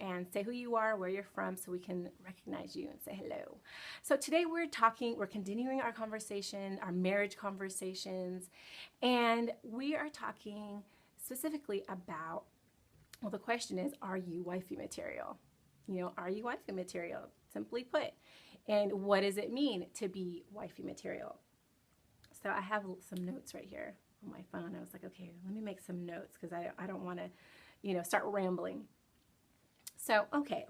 and say who you are, where you're from, so we can recognize you and say hello. So today we're continuing our conversation, our marriage conversations, and we are talking specifically about, well, the question is, are you wifey material? Are you wifey material, simply put? And what does it mean to be wifey material? So I have some notes right here on my phone. I was like, okay, let me make some notes because I don't want to, start rambling. So, okay,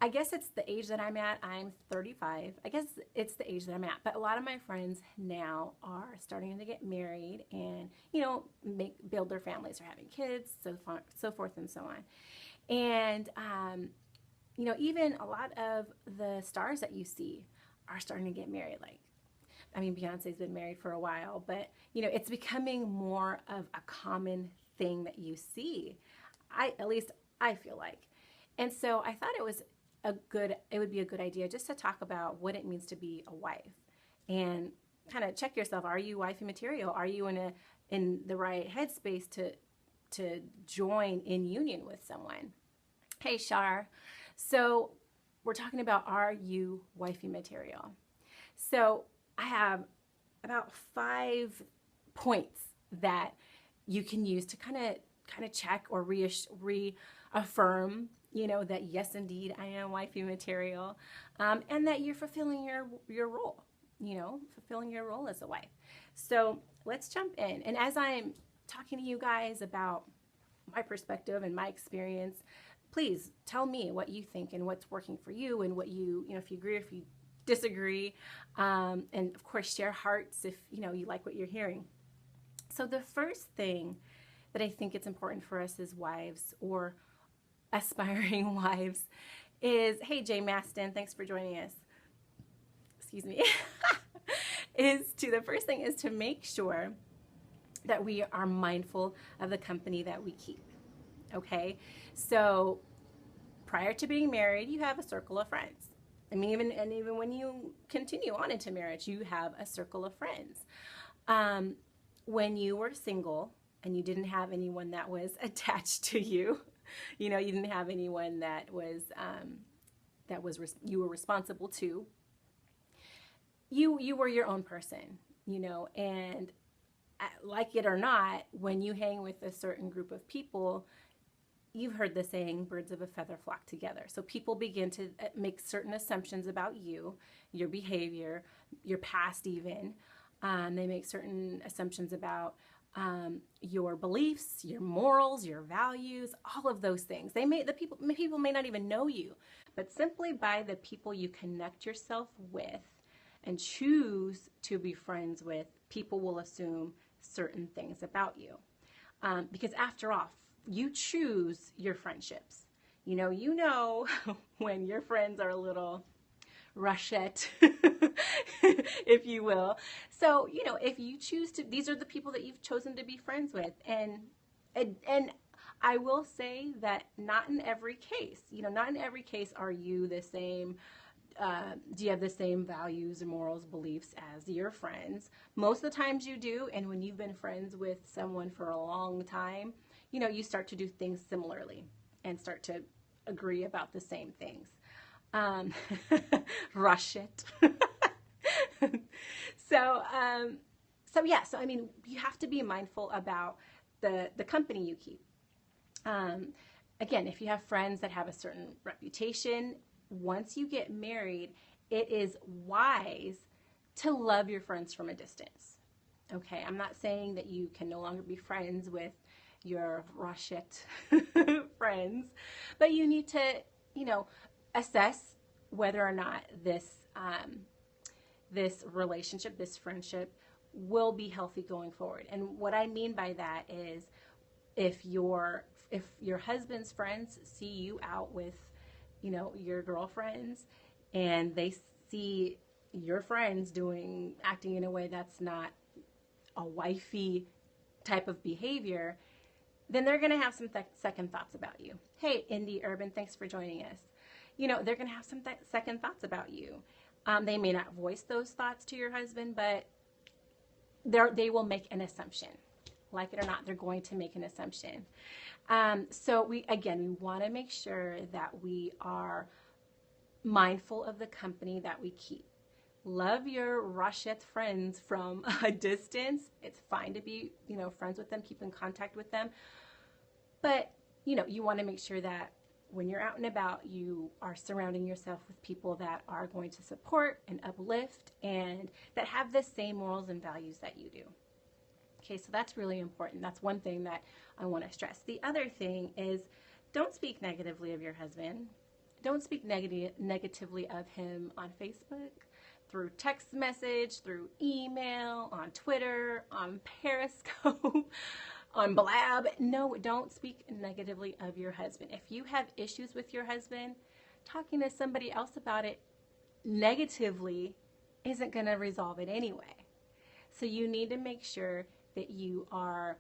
I guess it's the age that I'm at. I'm 35. I guess it's the age that I'm at. But a lot of my friends now are starting to get married and, build their families or having kids, so forth and so on. And, even a lot of the stars that you see are starting to get married. Beyonce's been married for a while, but, it's becoming more of a common thing that you see. At least I feel like. And so I thought it would be a good idea just to talk about what it means to be a wife and kind of check yourself. Are you wifey material? Are you in the right headspace to join in union with someone? Hey, Shar. So we're talking about, are you wifey material? So I have about 5 points that you can use to kind of check or reaffirm, that yes, indeed, I am wifey material, and that you're fulfilling your role, fulfilling your role as a wife. So let's jump in. And as I'm talking to you guys about my perspective and my experience, please tell me what you think and what's working for you and what if you agree, if you disagree, and of course share hearts if you like what you're hearing. So the first thing that I think it's important for us as wives or aspiring wives is, hey, Jay Maston, thanks for joining us. Excuse me. The first thing is to make sure that we are mindful of the company that we keep. Okay, so prior to being married, you have a circle of friends. Even when you continue on into marriage, you have a circle of friends. When you were single and you didn't have anyone that was attached to you, you didn't have anyone that you were responsible to. You were your own person, and like it or not, when you hang with a certain group of people, you've heard the saying, birds of a feather flock together. So people begin to make certain assumptions about you, your behavior, your past even. They make certain assumptions about your beliefs, your morals, your values, all of those things. People may not even know you, but simply by the people you connect yourself with and choose to be friends with, people will assume certain things about you. Because after all, you choose your friendships. When your friends are a little rushette, if you will. So, if you choose to, these are the people that you've chosen to be friends with. And I will say that not in every case, not in every case are you the same. Do you have the same values and morals, beliefs as your friends? Most of the times you do. And when you've been friends with someone for a long time, you start to do things similarly and start to agree about the same things. Rush it. So you have to be mindful about the company you keep. Again, if you have friends that have a certain reputation, once you get married, it is wise to love your friends from a distance. Okay, I'm not saying that you can no longer be friends with your Rochette friends, but you need to, assess whether or not this relationship, this friendship, will be healthy going forward. And what I mean by that is, if your husband's friends see you out with, your girlfriends, and they see your friends acting in a way that's not a wifey type of behavior, then they're going to have some second thoughts about you. Hey, Indie Urban, thanks for joining us. They're going to have some second thoughts about you. They may not voice those thoughts to your husband, but they will make an assumption. like it or not, they're going to make an assumption. So we want to make sure that we are mindful of the company that we keep. Love your Rochette friends from a distance. It's fine to be, friends with them, keep in contact with them. But, you want to make sure that when you're out and about, you are surrounding yourself with people that are going to support and uplift and that have the same morals and values that you do. Okay, so that's really important. That's one thing that I want to stress. The other thing is, don't speak negatively of your husband. Don't speak negatively of him on Facebook, through text message, through email, on Twitter, on Periscope, on Blab. No, don't speak negatively of your husband. If you have issues with your husband, talking to somebody else about it negatively isn't going to resolve it anyway. So you need to make sure that you are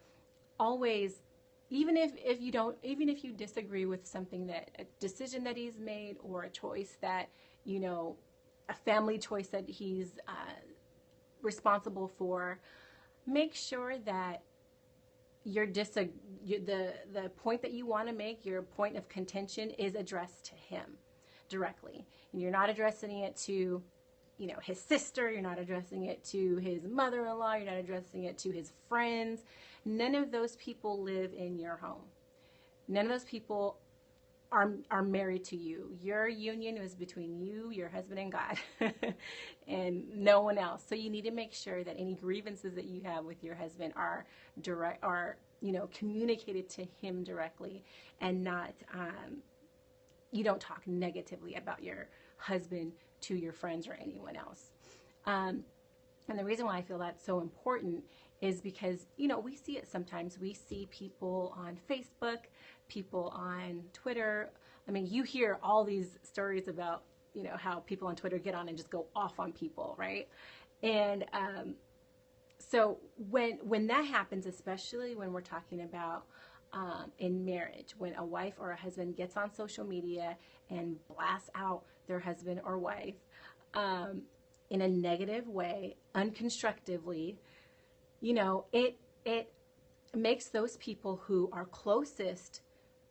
always, even if you disagree with something, that a decision that he's made, or a choice that, a family choice that he's responsible for, make sure that the point that you want to make, your point of contention, is addressed to him directly. And you're not addressing it to, his sister, you're not addressing it to his mother-in-law, you're not addressing it to his friends. None of those people live in your home. None of those people are married to you. Your union is between you, your husband, and God, and no one else. So you need to make sure that any grievances that you have with your husband are communicated to him directly, and not you don't talk negatively about your husband to your friends or anyone else. And the reason why I feel that's so important is because, we see it sometimes. We see people on Facebook, people on Twitter. I mean, you hear all these stories about, how people on Twitter get on and just go off on people, right? And so when that happens, especially when we're talking about in marriage, when a wife or a husband gets on social media and blasts out their husband or wife in a negative way, unconstructively, it makes those people who are closest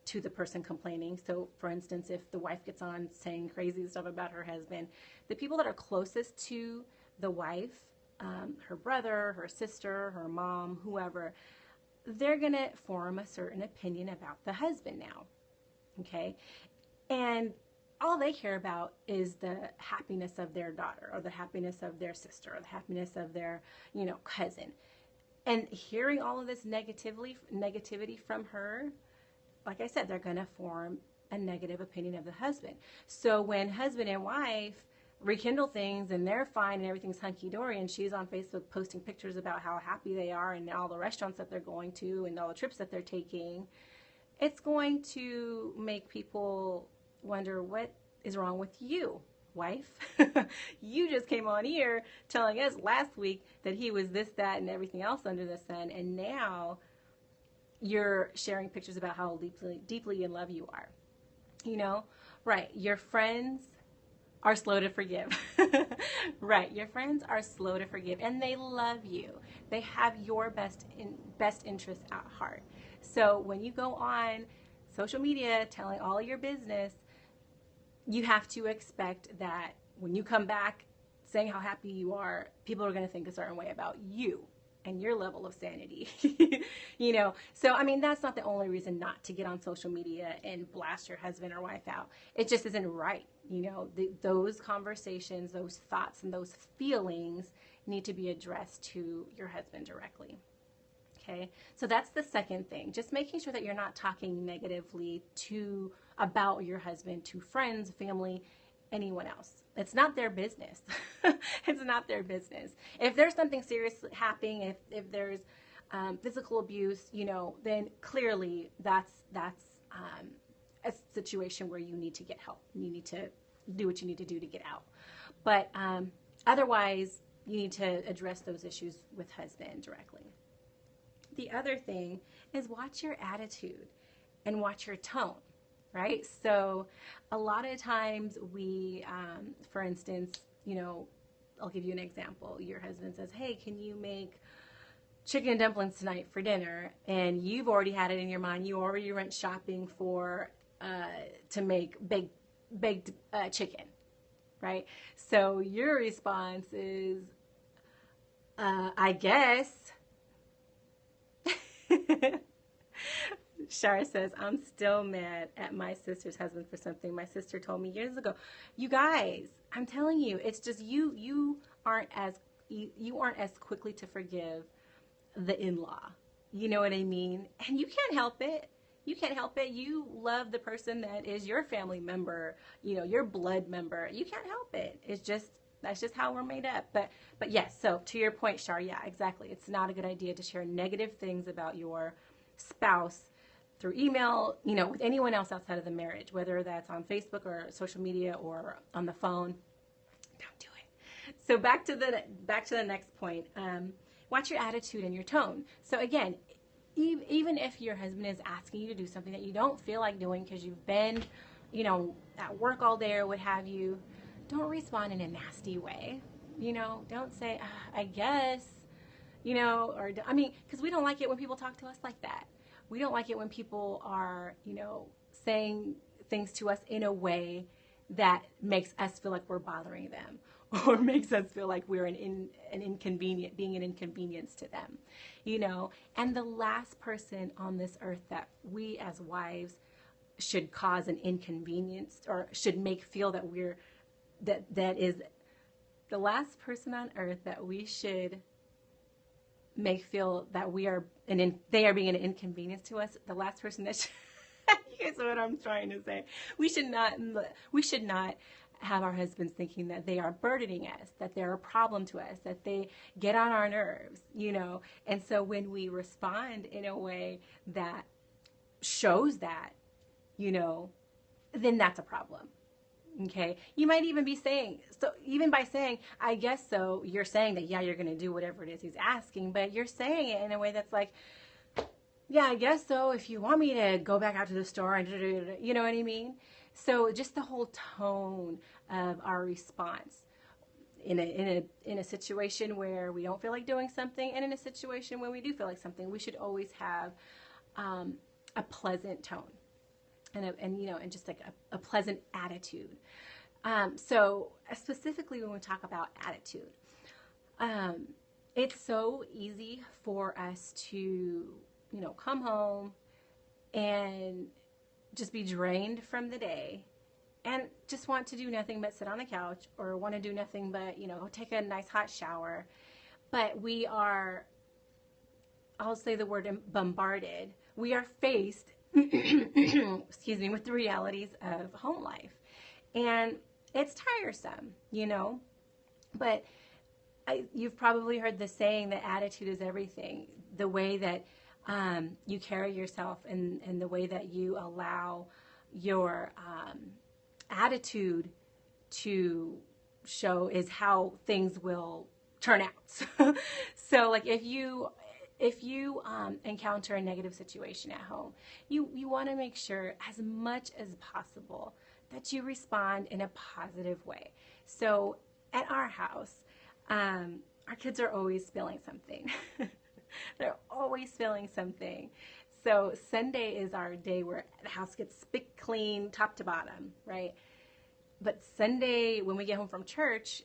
to the person complaining. So, for instance, if the wife gets on saying crazy stuff about her husband, the people that are closest to the wife, her brother, her sister, her mom, whoever, they're going to form a certain opinion about the husband now. Okay? And all they care about is the happiness of their daughter, or the happiness of their sister, or the happiness of their, cousin. And hearing all of this negativity from her, like I said, they're going to form a negative opinion of the husband. So when husband and wife rekindle things and they're fine and everything's hunky-dory, and she's on Facebook posting pictures about how happy they are and all the restaurants that they're going to and all the trips that they're taking, it's going to make people wonder, what is wrong with you, wife? You just came on here telling us last week that he was this, that, and everything else under the sun, and now you're sharing pictures about how deeply in love you are. Right, your friends are slow to forgive. Right, your friends are slow to forgive, and they love you. They have your best interest at heart. So when you go on social media telling all of your business, you have to expect that when you come back saying how happy you are, people are going to think a certain way about you and your level of sanity. So I mean, that's not the only reason not to get on social media and blast your husband or wife out. It just isn't right. Those conversations, those thoughts, and those feelings need to be addressed to your husband directly. Okay, so that's the second thing. Just making sure that you're not talking negatively about your husband to friends, family, anyone else. It's not their business. It's not their business. If there's something serious happening, if there's physical abuse, then clearly that's a situation where you need to get help. You need to do what you need to do to get out. But otherwise, you need to address those issues with husband directly. The other thing is, watch your attitude and watch your tone, right? So a lot of times we, for instance, I'll give you an example. Your husband says, hey, can you make chicken and dumplings tonight for dinner, and you've already had it in your mind. You already went shopping for to make baked chicken, right? So your response is, I guess. Shara says, I'm still mad at my sister's husband for something my sister told me years ago. You guys, I'm telling you, it's just you aren't as quickly to forgive the in-law. You know what I mean? And you can't help it. You can't help it. You love the person that is your family member, your blood member. You can't help it. That's just how we're made up. But yes, so to your point, Shar, yeah, exactly. It's not a good idea to share negative things about your spouse through email, with anyone else outside of the marriage, whether that's on Facebook or social media or on the phone. Don't do it. So back to the next point. Watch your attitude and your tone. So again, even if your husband is asking you to do something that you don't feel like doing because you've been, at work all day or what have you, don't respond in a nasty way. Don't say, I guess, because we don't like it when people talk to us like that. We don't like it when people are, saying things to us in a way that makes us feel like we're bothering them or makes us feel like we're being an inconvenience to them, And the last person on this earth that we as wives should cause an inconvenience or should make feel that that is the last person on earth that we should make feel that they are being an inconvenience to us. The last person that you guys know what I'm trying to say. We should not have our husbands thinking that they are burdening us, that they're a problem to us, that they get on our nerves, And so when we respond in a way that shows that, then that's a problem. Okay. You might even be saying, so even by saying, I guess so, you're saying that, yeah, you're going to do whatever it is he's asking, but you're saying it in a way that's like, yeah, I guess so. If you want me to go back out to the store and you know what I mean? So just the whole tone of our response in a situation where we don't feel like doing something and in a situation when we do feel like something, we should always have a pleasant tone. And just like a pleasant attitude. So specifically when we talk about attitude, it's so easy for us to, come home and just be drained from the day and just want to do nothing but sit on the couch or want to do nothing but, take a nice hot shower. But we are, I'll say the word bombarded. We are faced excuse me, with the realities of home life. And it's tiresome, but you've probably heard the saying that attitude is everything. The way that you carry yourself and the way that you allow your attitude to show is how things will turn out. So like if you encounter a negative situation at home, you want to make sure as much as possible that you respond in a positive way. So at our house, our kids are always spilling something. They're always spilling something. So Sunday is our day where the house gets spick clean, top to bottom, right? But Sunday, when we get home from church,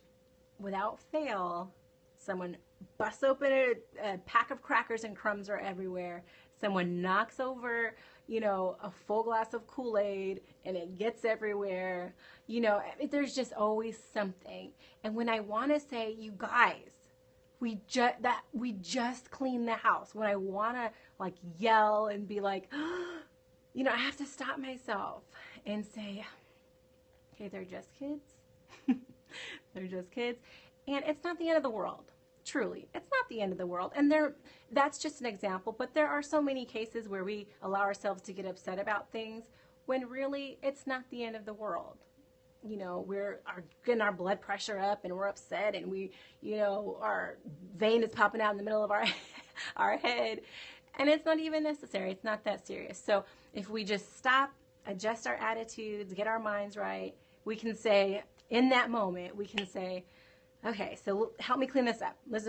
without fail, someone busts open a pack of crackers and crumbs are everywhere. Someone knocks over, a full glass of Kool-Aid and it gets everywhere. There's just always something. And when I want to say, you guys, we just cleaned the house. When I want to like yell and be like, I have to stop myself and say, okay, they're just kids. They're just kids. And it's not the end of the world. Truly, it's not the end of the world. And that's just an example, but there are so many cases where we allow ourselves to get upset about things when really it's not the end of the world. We're getting our blood pressure up and we're upset and we, our vein is popping out in the middle of our head, and it's not even necessary. It's not that serious. So if we just stop, adjust our attitudes, get our minds right, we can say, in that moment, we can say, Okay, so help me clean this up. Let's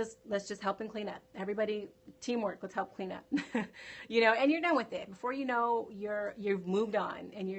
just help and clean up. Everybody, teamwork. Let's help clean up. And you're done with it. Before you know, you've moved on and